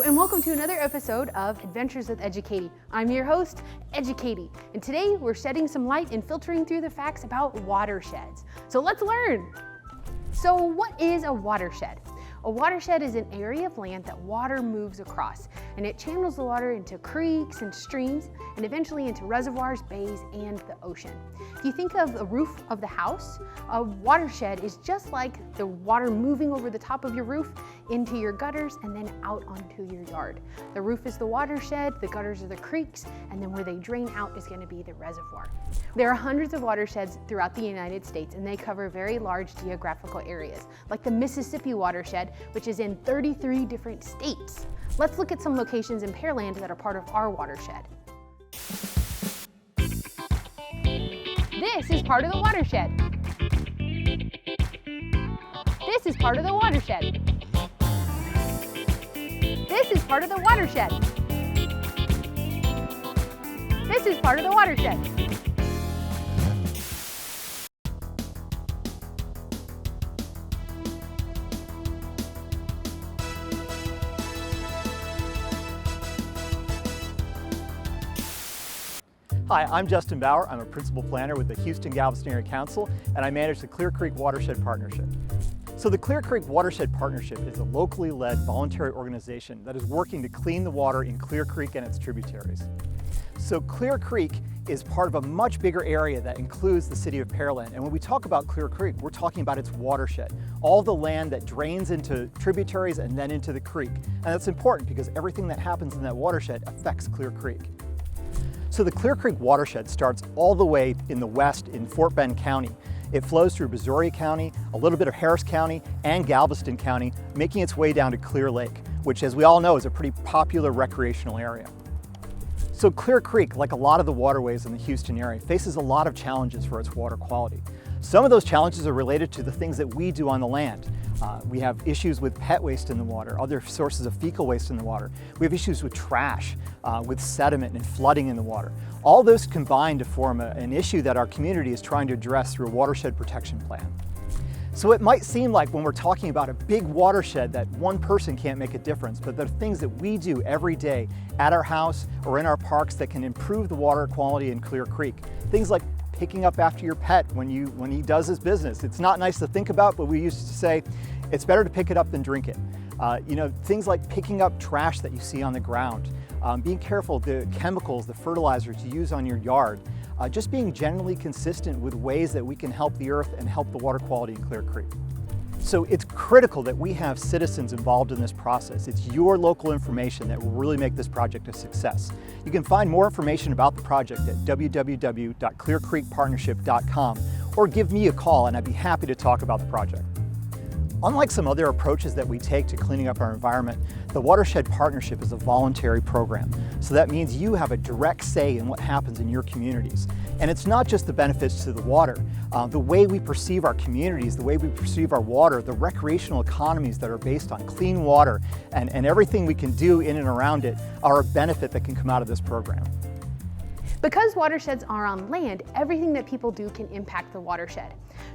Hello and welcome to another episode of Adventures with Edu-Katie. I'm your host, Edu-Katie, and today we're shedding some light and filtering through the facts about watersheds. So let's learn. So what is a watershed? A watershed is an area of land that water moves across, and it channels the water into creeks and streams, and eventually into reservoirs, bays, and the ocean. If you think of the roof of the house, a watershed is just like the water moving over the top of your roof into your gutters and then out onto your yard. The roof is the watershed, the gutters are the creeks, and then where they drain out is going to be the reservoir. There are hundreds of watersheds throughout the United States, and they cover very large geographical areas, like the Mississippi watershed, which is in 33 different states. Let's look at some locations in Pearland that are part of our watershed. This is part of the watershed. This is part of the watershed. This is part of the watershed. This is part of the watershed. Hi, I'm Justin Bauer. I'm a principal planner with the Houston-Galveston Area Council, and I manage the Clear Creek Watershed Partnership. So the Clear Creek Watershed Partnership is a locally led voluntary organization that is working to clean the water in Clear Creek and its tributaries. So Clear Creek is part of a much bigger area that includes the city of Pearland. And when we talk about Clear Creek, we're talking about its watershed, all the land that drains into tributaries and then into the creek. And that's important because everything that happens in that watershed affects Clear Creek. So the Clear Creek watershed starts all the way in the west in Fort Bend County. It flows through Missouri County, a little bit of Harris County, and Galveston County, making its way down to Clear Lake, which, as we all know, is a pretty popular recreational area. So Clear Creek, like a lot of the waterways in the Houston area, faces a lot of challenges for its water quality. Some of those challenges are related to the things that we do on the land. We have issues with pet waste in the water, other sources of fecal waste in the water. We have issues with trash, with sediment and flooding in the water. All those combine to form an issue that our community is trying to address through a watershed protection plan. So it might seem like when we're talking about a big watershed that one person can't make a difference, but there are things that we do every day at our house or in our parks that can improve the water quality in Clear Creek. Things like picking up after your pet when he does his business. It's not nice to think about, but we used to say, it's better to pick it up than drink it. Things like picking up trash that you see on the ground, being careful of the chemicals, the fertilizers you use on your yard, just being generally consistent with ways that we can help the earth and help the water quality in Clear Creek. So it's critical that we have citizens involved in this process. It's your local information that will really make this project a success. You can find more information about the project at www.clearcreekpartnership.com or give me a call and I'd be happy to talk about the project. Unlike some other approaches that we take to cleaning up our environment, the Watershed Partnership is a voluntary program. So that means you have a direct say in what happens in your communities. And it's not just the benefits to the water. The way we perceive our communities, the way we perceive our water, the recreational economies that are based on clean water, and everything we can do in and around it are a benefit that can come out of this program. Because watersheds are on land, everything that people do can impact the watershed.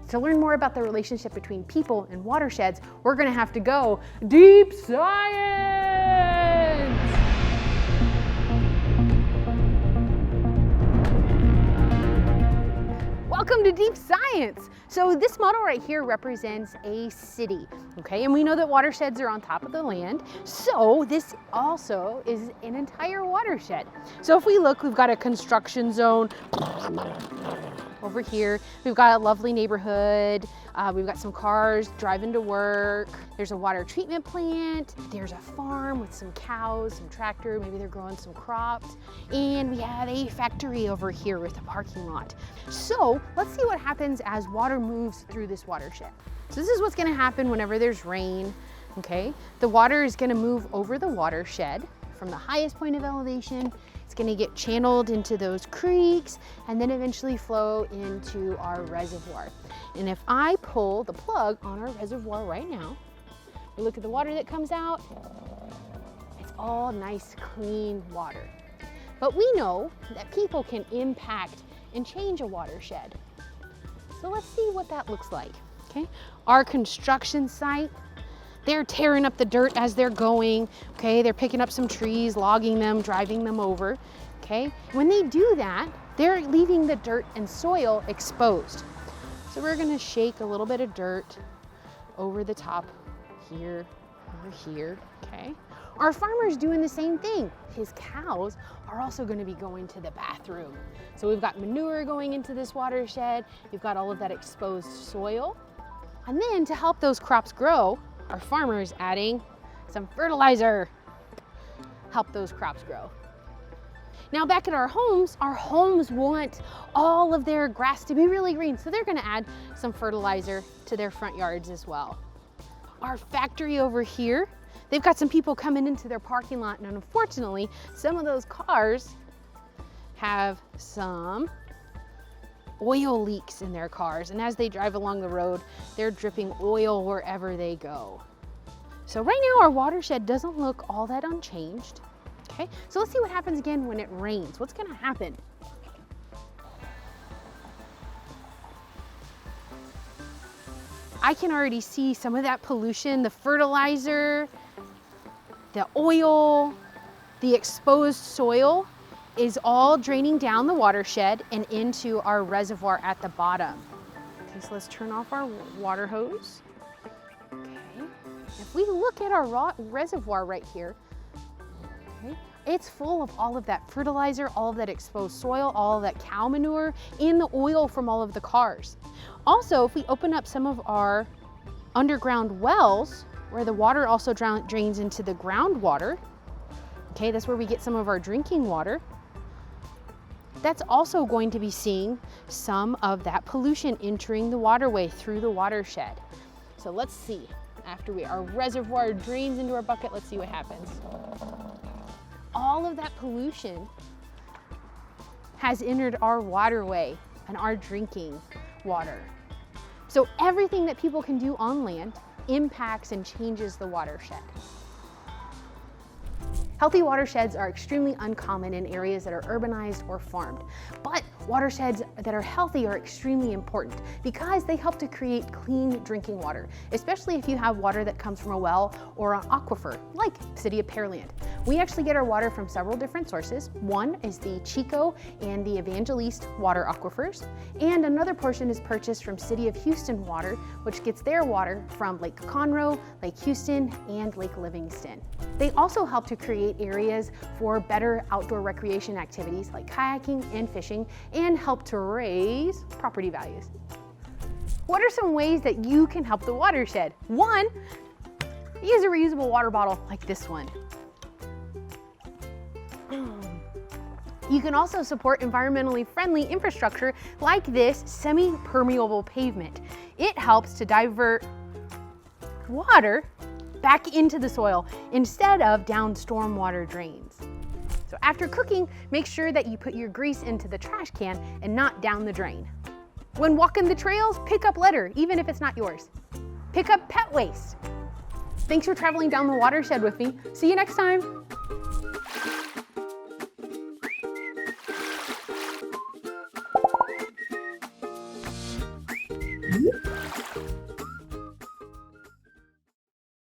To learn more about the relationship between people and watersheds, we're going to have to go deep science! Welcome to Deep Science! So this model right here represents a city, okay? And we know that watersheds are on top of the land, so this also is an entire watershed. So if we look, we've got a construction zone over here. We've got a lovely neighborhood. We've got some cars driving to work. There's a water treatment plant. There's a farm with some cows, some tractor, maybe they're growing some crops. And we have a factory over here with a parking lot. So let's see what happens as water moves through this watershed. So this is what's gonna happen whenever there's rain, okay? The water is gonna move over the watershed from the highest point of elevation. It's gonna get channeled into those creeks and then eventually flow into our reservoir. And if I pull the plug on our reservoir right now, we look at the water that comes out, it's all nice, clean water. But we know that people can impact and change a watershed. So let's see what that looks like, okay? Our construction site, They're tearing up the dirt as they're going, okay? They're picking up some trees, logging them, driving them over, okay? When they do that, they're leaving the dirt and soil exposed. So we're gonna shake a little bit of dirt over the top here, over here, okay? Our farmer's doing the same thing. His cows are also gonna be going to the bathroom. So we've got manure going into this watershed, you've got all of that exposed soil. And then to help those crops grow, our farmer is adding some fertilizer, help those crops grow. Now back at our homes want all of their grass to be really green, so they're gonna add some fertilizer to their front yards as well. Our factory over here, they've got some people coming into their parking lot, and unfortunately, some of those cars have some oil leaks in their cars, and as they drive along the road, they're dripping oil wherever they go. So right now our watershed doesn't look all that unchanged. Okay, so let's see what happens again when it rains. What's gonna happen? I can already see some of that pollution, the fertilizer, the oil, the exposed soil is all draining down the watershed and into our reservoir at the bottom. Okay, so let's turn off our water hose. Okay, if we look at our reservoir right here, okay, it's full of all of that fertilizer, all of that exposed soil, all of that cow manure, and the oil from all of the cars. Also, if we open up some of our underground wells, where the water also drains into the groundwater, okay, that's where we get some of our drinking water, that's also going to be seeing some of that pollution entering the waterway through the watershed. So let's see, after our reservoir drains into our bucket, let's see what happens. All of that pollution has entered our waterway and our drinking water. So everything that people can do on land impacts and changes the watershed. Healthy watersheds are extremely uncommon in areas that are urbanized or farmed, but watersheds that are healthy are extremely important because they help to create clean drinking water, especially if you have water that comes from a well or an aquifer, like City of Pearland. We actually get our water from several different sources. One is the Chico and the Evangelist water aquifers, and another portion is purchased from City of Houston water, which gets their water from Lake Conroe, Lake Houston, and Lake Livingston. They also help to create areas for better outdoor recreation activities like kayaking and fishing, and help to raise property values. What are some ways that you can help the watershed? One, use a reusable water bottle like this one. You can also support environmentally friendly infrastructure like this semi-permeable pavement. It helps to divert water back into the soil instead of down stormwater drains. So after cooking, make sure that you put your grease into the trash can and not down the drain. When walking the trails, pick up litter, even if it's not yours. Pick up pet waste. Thanks for traveling down the watershed with me. See you next time.